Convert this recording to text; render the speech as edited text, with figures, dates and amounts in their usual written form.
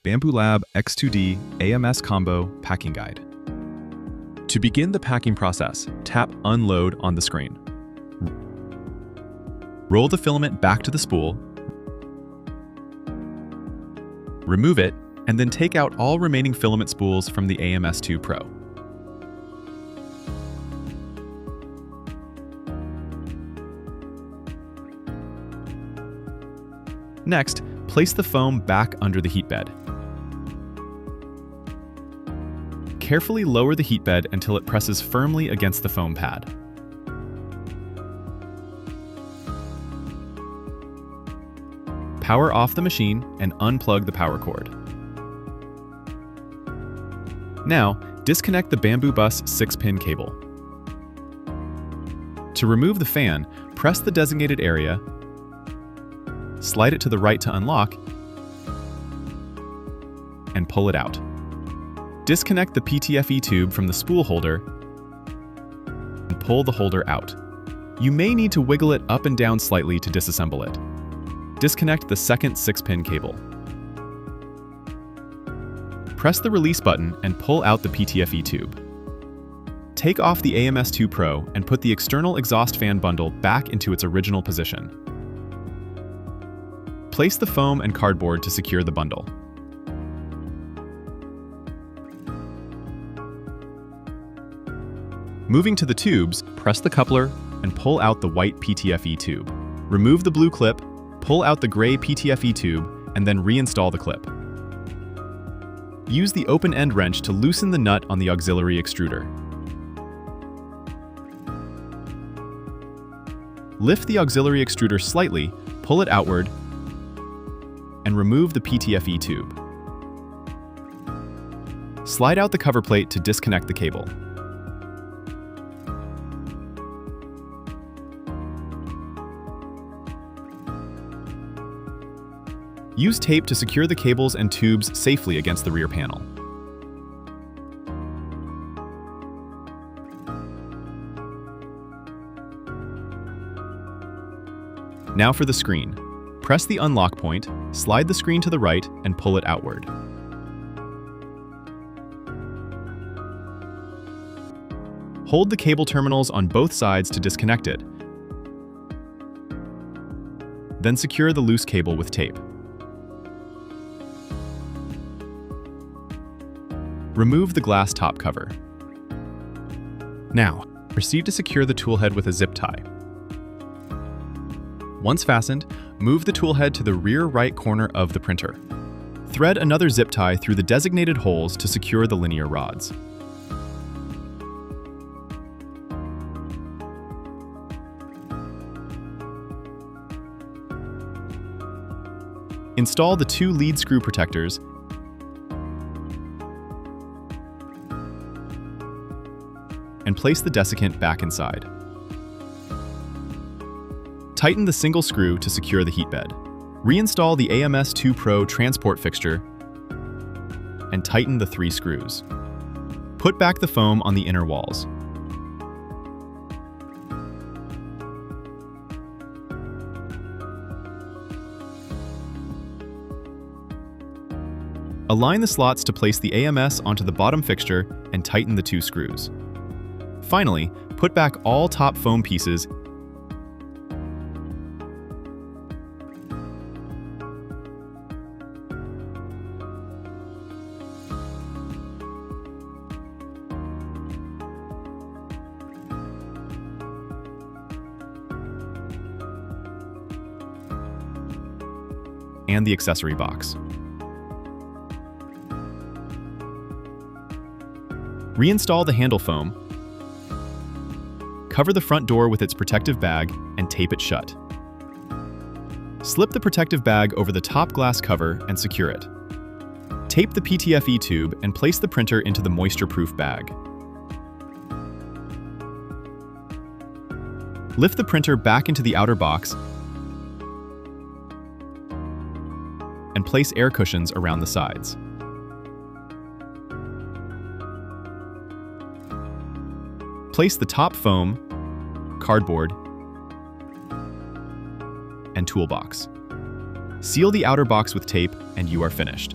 Bambu Lab X2D AMS Combo Packing Guide. To begin the packing process, tap Unload on the screen. Roll the filament back to the spool, remove it, and then take out all remaining filament spools from the AMS2 Pro. Next, place the foam back under the heat bed. Carefully lower the heat bed until it presses firmly against the foam pad. Power off the machine and unplug the power cord. Now, disconnect the Bambu Bus 6-pin cable. To remove the fan, press the designated area, slide it to the right to unlock, and pull it out. Disconnect the PTFE tube from the spool holder and pull the holder out. You may need to wiggle it up and down slightly to disassemble it. Disconnect the second 6-pin cable. Press the release button and pull out the PTFE tube. Take off the AMS2 Pro and put the external exhaust fan bundle back into its original position. Place the foam and cardboard to secure the bundle. Moving to the tubes, press the coupler and pull out the white PTFE tube. Remove the blue clip, pull out the gray PTFE tube, and then reinstall the clip. Use the open end wrench to loosen the nut on the auxiliary extruder. Lift the auxiliary extruder slightly, pull it outward, and remove the PTFE tube. Slide out the cover plate to disconnect the cable. Use tape to secure the cables and tubes safely against the rear panel. Now for the screen. Press the unlock point, slide the screen to the right, and pull it outward. Hold the cable terminals on both sides to disconnect it. Then secure the loose cable with tape. Remove the glass top cover. Now, proceed to secure the tool head with a zip tie. Once fastened, move the tool head to the rear right corner of the printer. Thread another zip tie through the designated holes to secure the linear rods. Install the 2 lead screw protectors and place the desiccant back inside. Tighten the single screw to secure the heat bed. Reinstall the AMS2 Pro transport fixture and tighten the 3 screws. Put back the foam on the inner walls. Align the slots to place the AMS onto the bottom fixture and tighten the 2 screws. Finally, put back all top foam pieces and the accessory box. Reinstall the handle foam, cover the front door with its protective bag, and tape it shut. Slip the protective bag over the top glass cover and secure it. Tape the PTFE tube and place the printer into the moisture-proof bag. Lift the printer back into the outer box and place air cushions around the sides. Place the top foam, cardboard, and toolbox. Seal the outer box with tape and you are finished.